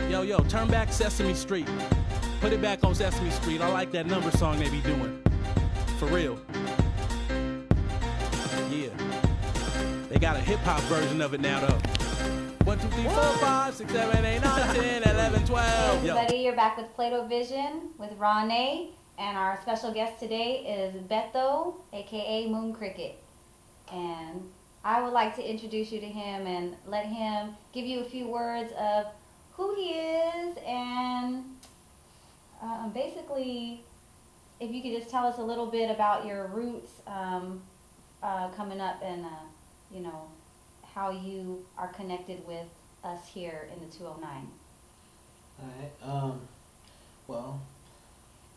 Yo, turn back Sesame Street. Put it back on Sesame Street. I like that number song they be doing. For real. Yeah. They got a hip-hop version of it now, though. 1, 2, 3, 4, 5, 6, 7, 8, 9, 10, 11, 12. Hey everybody, you're back with Pladovision with Ronnie, and our special guest today is Beto, aka Moon Cricket. And I would like to introduce you to him and let him give you a few words of who he is, and basically, if you could just tell us a little bit about your roots coming up, and you know, how you are connected with us here in the 209. Alright, well,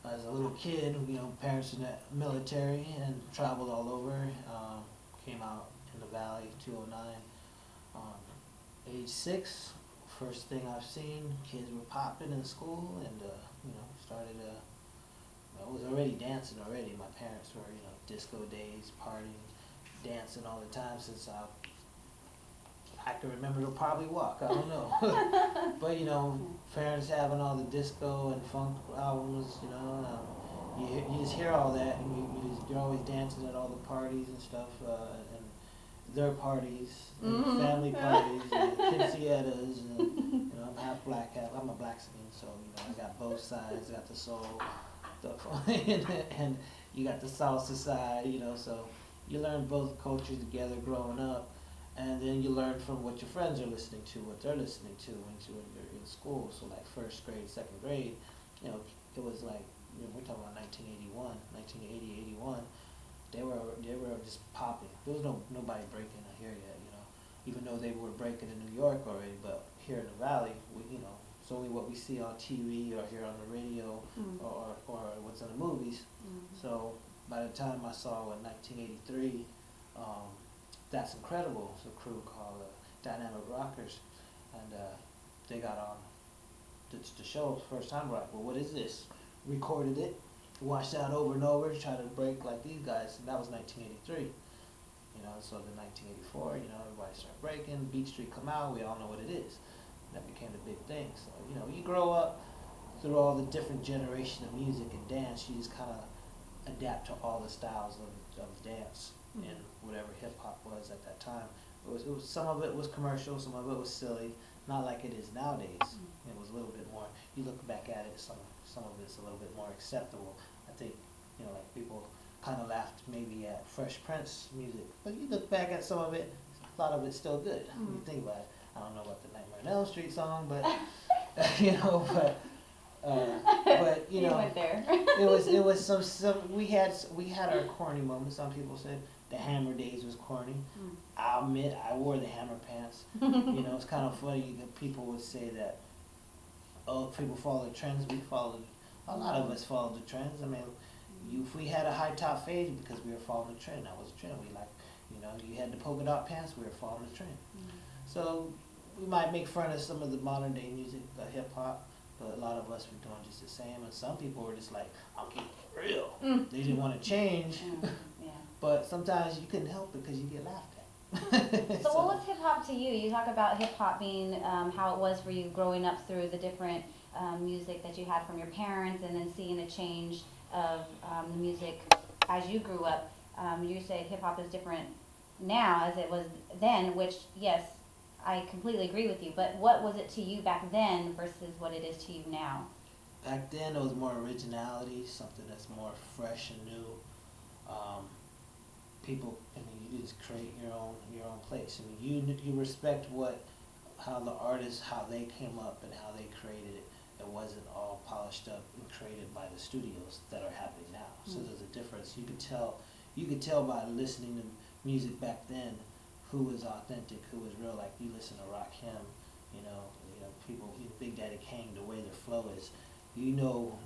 as a little kid, you know, parents in the military and traveled all over, came out in the valley, 209, age 6, first thing I've seen, kids were popping in school, and, you know, started, I was already dancing already. My parents were, you know, disco days, partying, dancing all the time since I can remember to probably walk, I don't know. But, you know, parents having all the disco and funk albums, you know, you just hear all that, and you're always dancing at all the parties and stuff, and their parties, and family parties, and quinceañeras, and, you know, I'm half black, I'm a black skin, so, you know, I got both sides, I got the soul, and you got the salsa side, you know, so you learn both cultures together growing up. And then you learn from what your friends are listening to, what they're listening to when you're in school. So like first grade, second grade, you know, it was like, you know, we're talking about 1980, 81. They were just popping. There was nobody breaking here yet, you know. Even though they were breaking in New York already, but here in the valley, you know, it's only what we see on TV or hear on the radio or what's in the movies. So by the time I saw in 1983. That's Incredible. It's a crew called Dynamic Rockers, and they got on the show the first time. We're like, well, what is this? Recorded it, watched that over and over, tried to break like these guys, and that was 1983. You know, so then 1984, you know, everybody started breaking. Beat Street come out, we all know what it is. And that became the big thing. So, you know, you grow up through all the different generation of music and dance, you just kind of adapt to all the styles of dance. And whatever hip hop was at that time, it was some of it was commercial, some of it was silly, not like it is nowadays. It was a little bit more. You look back at it, some of it's a little bit more acceptable. I think, you know, like people kind of laughed maybe at Fresh Prince music, but you look back at some of it, a lot of it's still good. When you think about it, I don't know about the Nightmare on Elm Street song, but you know, but you know, went there. it was some we had our corny moments. Some people said the Hammer days was corny. I'll admit I wore the Hammer pants. You know, it's kind of funny that people would say that, oh, people follow the trends. We followed, a lot of us followed the trends. I mean, if we had a high top fade because we were following the trend, that was a trend. We like, you know, you had the polka dot pants, we were following the trend. So we might make fun of some of the modern day music, the hip hop. But a lot of us were doing just the same, and some people were just like, I'll keep it real. They didn't want to change. But sometimes you couldn't help it because you get laughed at. So what was hip-hop to you? You talk about hip-hop being how it was for you growing up through the different music that you had from your parents, and then seeing a change of the music as you grew up. You say hip-hop is different now as it was then, which, yes, I completely agree with you, but what was it to you back then versus what it is to you now? Back then, there was more originality, something that's more fresh and new. People, I mean, you just create your own place. I mean, you respect how the artists, how they came up and how they created it. It wasn't all polished up and created by the studios that are happening now. So there's a difference. You could tell by listening to music back then who was authentic, who was real. Like you listen to Rakim, you know, people, Big Daddy Kane, the way their flow is, you know,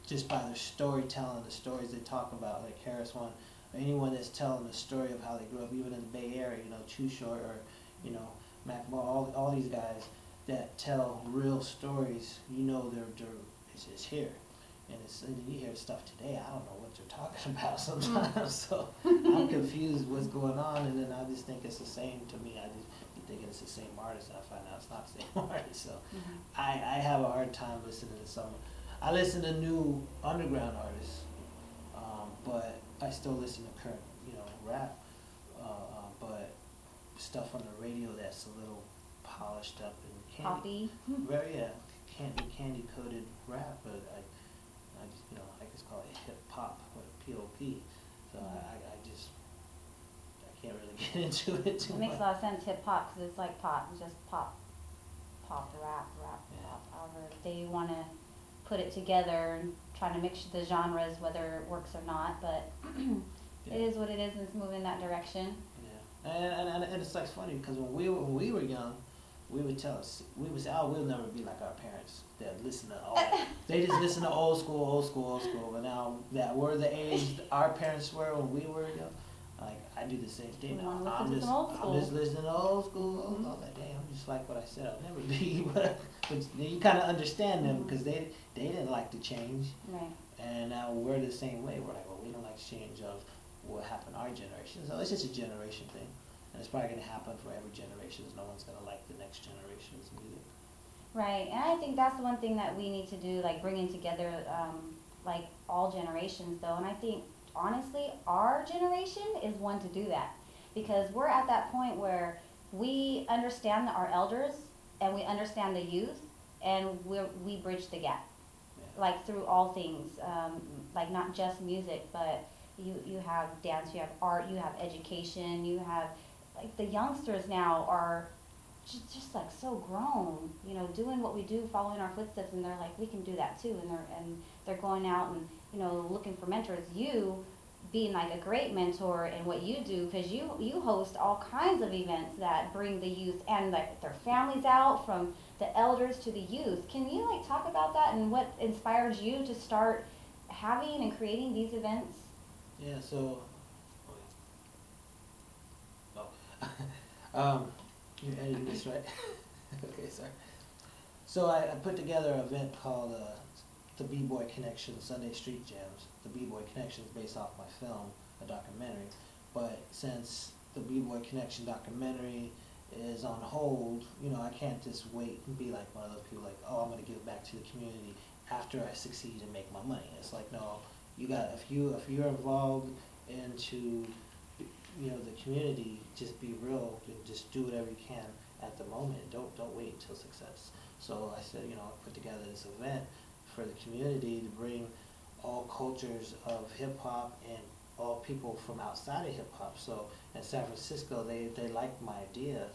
just by their storytelling, the stories they talk about, like Harris One, or anyone that's telling the story of how they grew up, even in the Bay Area, you know, Too Short or, you know, Mac Ball, all these guys that tell real stories, you know, it's here. And you hear stuff today, I don't know what you're talking about sometimes, so I'm confused what's going on, and then I just think it's the same to me. You thinking it's the same artist, and I find out it's not the same artist. So Mhm. I have a hard time listening to some. I listen to new underground artists, but I still listen to current, rap. But stuff on the radio that's a little polished up and Poppy. very candy coated rap, but I just call it hip hop or POP. So I can't really get into it too It much. makes a lot of sense, hip hop, because it's like pop, it's just pop, rap, Yeah. pop. However, they want to put it together and try to mix the genres, whether it works or not. But Yeah. it is what it is, and it's moving in that direction. Yeah, and it's like funny because when we were young, we would say, "Oh, we'll never be like our parents that listen to all." They just listen to old school. But now that we're the age our parents were when we were young, like I do the same thing. We Now. wanna listen I'm to just some old school. I'm just listening to old school. Mhm. I was like, damn, just like what I said, I'll never be. But you kind of understand them Mhm. because they didn't like to change, Right. and now we're the same way. We're like, well, we don't like change of what happened our generation. So it's just a generation thing. And it's probably going to happen for every generation. No one's going to like the next generation's music. Right, and I think that's the one thing that we need to do, like bringing together, like all generations though. And I think honestly, our generation is one to do that, because we're at that point where we understand our elders and we understand the youth, and we bridge the gap, Yeah. like through all things, like not just music, but you have dance, you have art, you have education, you have, like the youngsters now are just like so grown, doing what we do, following our footsteps, and they're like, we can do that too, and they're going out and looking for mentors. You being like a great mentor in what you do, because you host all kinds of events that bring the youth and like their families out, from the elders to the youth. Can you like talk about that and what inspires you to start having and creating these events? Yeah, so. You're editing this, right? Okay, sorry. So I put together an event called the B-Boy Connection Sunday Street Jams. The B-Boy Connection is based off my film, a documentary. But since the B-Boy Connection documentary is on hold, I can't just wait and be like one of those people like, oh, I'm going to give back to the community after I succeed and make my money. It's like, no, if you're involved into the community, just be real and just do whatever you can at the moment. Don't wait until success. So I said, I put together this event for the community to bring all cultures of hip hop and all people from outside of hip hop. So in San Francisco, they liked my idea.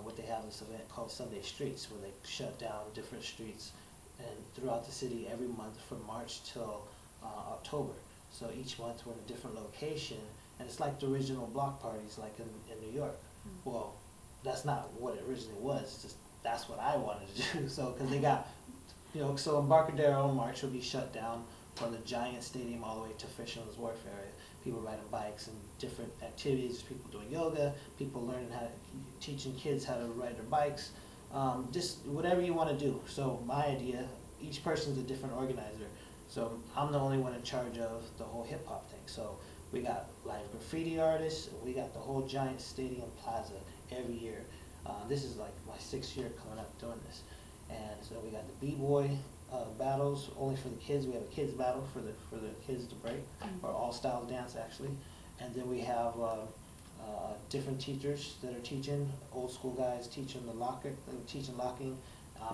What they have this event called Sunday Streets, where they shut down different streets and throughout the city every month from March till October. So each month we're in a different location, and it's like the original block parties like in New York. Mm-hmm. Well, that's not what it originally was, it's just that's what I wanted to do. So, because they got, so Embarcadero in March will be shut down from the Giant Stadium all the way to Fisherman's Wharf area. People riding bikes and different activities, people doing yoga, people learning teaching kids how to ride their bikes, just whatever you want to do. So my idea, each person's a different organizer. So I'm the only one in charge of the whole hip hop thing. So we got live graffiti artists, and we got the whole Giant Stadium Plaza every year. This is like my 6th year coming up doing this. And so we got the B-Boy battles only for the kids. We have a kids battle for the kids to break, or all styles dance actually. And then we have different teachers that are teaching, old school guys teaching locking,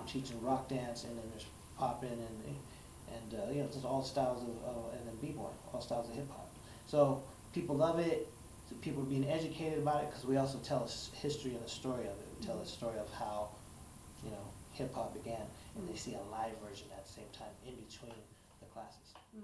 teaching rock dance, and then there's popping and just all styles of and then B-Boy, all styles of hip hop. So people love it. People are being educated about it, because we also tell a history and a story of it. We tell a story of how hip hop began, and they see a live version at the same time in between the classes. Mm.